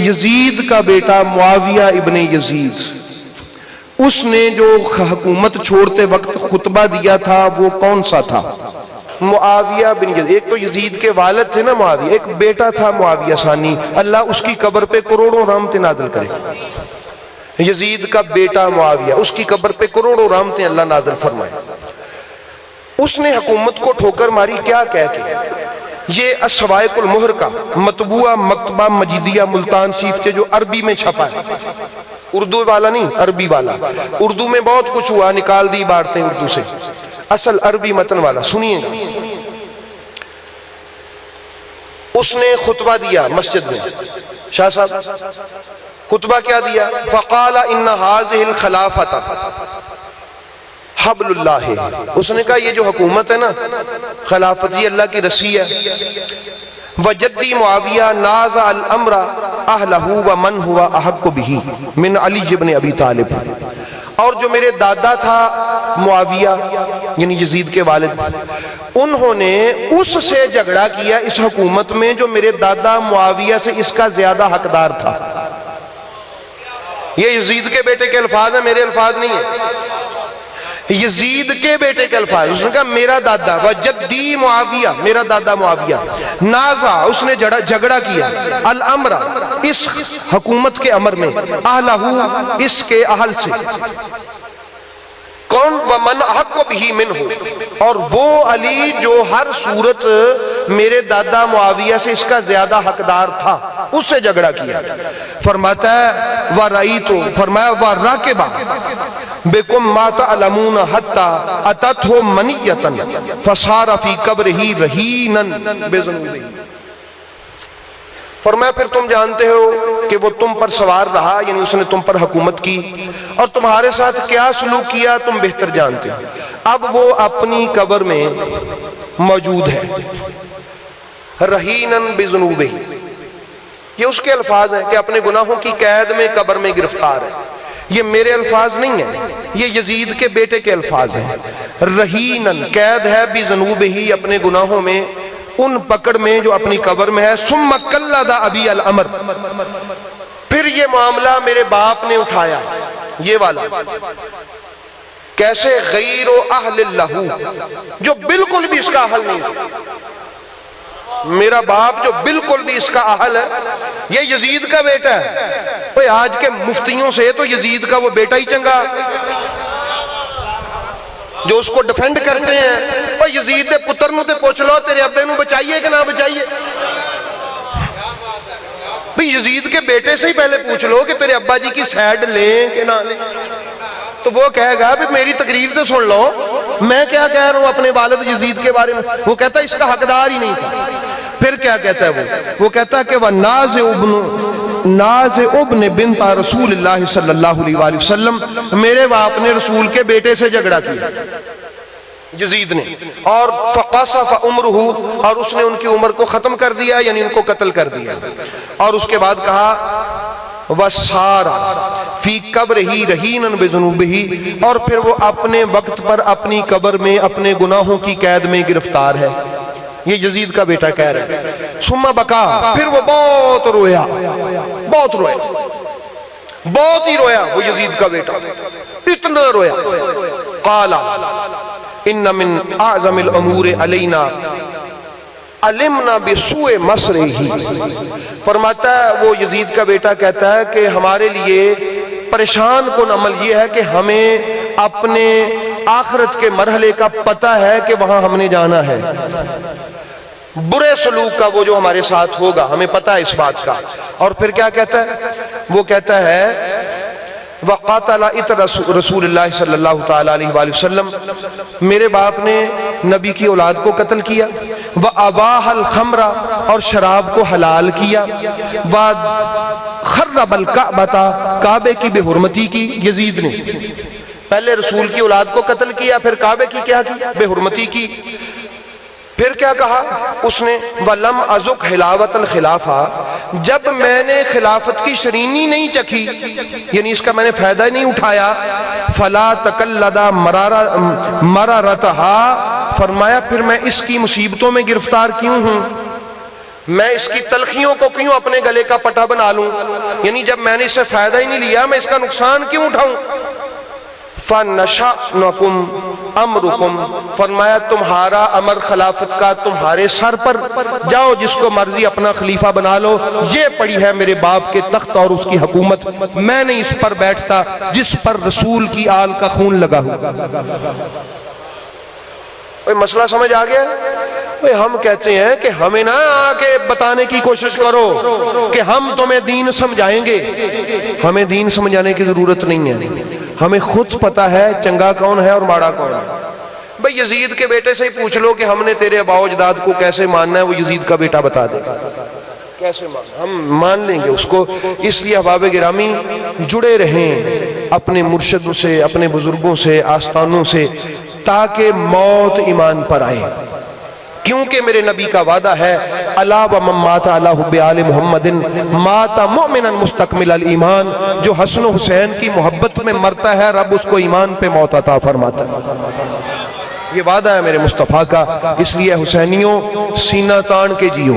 Yazid का बेटा मुआविया इब्ने Yazid, उसने जो हुकूमत छोड़ते वक्त खुतबा दिया था वो कौन सा था? मुआविया बिन यजीद। एक तो यजीद के वालिद थे ना मुआविया, एक बेटा था मुआविया सानी, अल्लाह उसकी कब्र पे करोड़ों रहमतें नाज़िल करे। यजीद का बेटा मुआविया, उसकी कब्र पे करोड़ों रहमतें अल्लाह नाज़िल फरमाए। उसने हुकूमत को ठोकर मारी, क्या कह के? ये अस्वाइकुल मुहर का मतबूआ मकतबा मजीदिया मुल्तान शरीफ के जो अरबी में छपा है, उर्दू वाला नहीं, अरबी वाला। उर्दू में बहुत कुछ हुआ, निकाल दी इबारतें उर्दू से, असल अरबी मतन वाला सुनिएगा। उसने खुतबा दिया मस्जिद में, शाह साहब खुतबा क्या दिया? फ़क़ाला इन्ना हाज़िहिल खिलाफ़त हब्लुल्लाह है। उसने कहा ये जो हुकूमत है ना, खिलाफत, ये अल्लाह की रस्सी है। वजद्दी मुआविया नाज़ा अल अम्रा अहलहू व मन हुआ अहक्कु बिही मिन अली इब्न अबी तालिब। और जो मेरे दादा था मुआविया यानी यजीद के वालिद, उन्होंने उससे झगड़ा किया इस हुकूमत में जो मेरे दादा मुआविया से इसका ज्यादा हकदार था। ये यजीद के बेटे के अल्फाज है, मेरे अल्फाज नहीं है, यजीद के बेटे के अल्फाज। उसने कहा मेरा दादा वजद्दी मुआविया, मेरा दादा मुआविया, नाजा उसने झगड़ा किया, अल अमरा इस हुकूमत के अमर में, अहलहू इसके अहल से, कौन? व मन हक़्क़ु बिही मिन्हु, और वो अली जो हर सूरत मेरे दादा मुआविया से इसका ज्यादा हकदार था, उससे झगड़ा किया। फरमाता है व रई तो, फरमाया व राकिबा बेकुम मा तअलमून हत्ता अततहु मनियतन फसार फी कब्रिही रहीनन बेज़ुनूबिही। फरमाया फिर तुम जानते हो कि वो तुम पर सवार रहा, यानी उसने तुम पर हुकूमत की, और तुम्हारे साथ क्या सलूक किया तुम बेहतर जानते हो। अब वो अपनी कब्र में मौजूद है, रहीनन बिज़ुनूबिही, ये उसके अल्फाज हैं कि अपने गुनाहों की कैद में कब्र में गिरफ्तार है। ये मेरे अल्फाज नहीं है, ये यजीद के बेटे के अल्फाज हैं। रहीनन कैद है, बिज़ुनूबिही अपने गुनाहों में, उन पकड़ में जो अपनी कब्र में है। सुम्मा कल्लदा अबी अल अमर, फिर ये मामला मेरे बाप ने उठाया, ये वाला कैसे? गैरो अहलिल्लहू, जो बिल्कुल भी इसका अहल नहीं था, मेरा बाप जो बिल्कुल भी इसका अहल है, ये यजीद का बेटा है। भाई आज के मुफ्तियों से तो यजीद का वो बेटा ही चंगा जो उसको डिफेंड करते हैं। और यजीद के पुत्र नूं ते पूछ लो तेरे अब्बे नूं बचाइए कि ना बचाइए। भाई यजीद के बेटे से ही पहले पूछ लो कि तेरे अब्बा जी की साइड लें कि ना लें, तो वो कहेगा भी मेरी तकरीर तो सुन लो, मैं क्या कह रहा हूं अपने वालिद यजीद के बारे में। वो कहता है इसका हकदार ही नहीं था। फिर क्या कहता है वो कहता है कि वह नाज़ उब्न बिन्त रसूलुल्लाह सल्लल्लाहु अलैहि वसल्लम, मेरे बाप ने रसूल के बेटे से झगड़ा किया यजीद ने, और फ़क़सफ़ उम्रहु, और उसने उनकी उम्र को खत्म कर दिया, यानी उनको कत्ल कर दिया। और उसके बाद कहा वसारा फी कब्रिही रहीनन बिज़ुनूबिही, और फिर वो अपने वक्त पर अपनी कब्र में अपने गुनाहों की कैद में गिरफ्तार है। ये यजीद का बेटा कह रहा है। सुम्मा बका, फिर वो बहुत रोया, बहुत रोया, बहुत ही रोया वो यजीद का बेटा, इतना रोया। काला इन्ना मिन आज़मिल अमूर अलैना अलिमना बिसुए मसरिही। फरमाता है वो यजीद का बेटा कहता है कि हमारे लिए परेशान कुन अमल ये है कि हमें अपने आखिरत के मरहले का पता है कि वहां हमने जाना है, बुरे सलूक का वो जो हमारे साथ होगा हमें पता है इस बात का। और फिर क्या कहता है? वो कहता है वक़ातला इत रसूलुल्लाह सल्लल्लाहु तआला अलैहि वसल्लम, मेरे बाप ने नबी की औलाद को कत्ल किया। व अबाहल खमरा, और शराब को हलाल किया। व खर्रबल काबता, काबे की बेहुरमती की यजीद ने। पहले रसूल की औलाद को कत्ल किया, फिर काबे की क्या की? बेहुरमती की। फिर क्या कहा उसने? वलम अजुक हिलावतल खिलाफा, जब मैंने खिलाफत की शरीनी नहीं चखी, यानी इसका मैंने फायदा नहीं उठाया। फला तकल्लदा मरारतहा, फरमाया फिर मैं इसकी मुसीबतों में गिरफ्तार क्यों हूं? मैं इसकी तलखियों को क्यों अपने गले का पटा बना लूं? यानी जब मैंने इससे फायदा ही नहीं लिया, मैं इसका नुकसान क्यों उठाऊं? फनशअनुकुम अमरुकुम, फरमाया तुम्हारा अमर खिलाफत का तुम्हारे सर पर, जाओ जिसको मर्जी अपना खलीफा बना लो। ये पड़ी है मेरे बाप के तख्त और उसकी हुकूमत, मैं नहीं इस पर बैठता जिस पर रसूल की आल का खून लगा हुआ। मसला समझ आ गया? हम कहते हैं कि हमें ना आके बताने की कोशिश करो कि हम तुम्हें दीन समझाएंगे। हमें दीन समझाने की जरूरत नहीं है, हमें खुद पता है चंगा कौन है और माड़ा कौन है। भाई यजीद के बेटे से ही पूछ लो कि हमने तेरे अबाओजदाद को कैसे मानना है, वो यजीद का बेटा बता दे कैसे मानना, हम मान लेंगे उसको। इसलिए अहबाब गिरामी जुड़े रहें अपने मुर्शिदों से, अपने बुजुर्गों से, आस्थानों से, ताकि मौत ईमान पर आए। क्योंकि मेरे नबी का वादा है, अला व मन माता अला हुब्बे आले मुहम्मदिन माता मुमिनन मुस्तकमिल अल ईमान, जो हसन हुसैन की मोहब्बत में मरता है रब उसको ईमान पे मौत अता फरमाता है। ये वादा है मेरे मुस्तफ़ा का। इसलिए हुसैनियों सीना तान के जियो।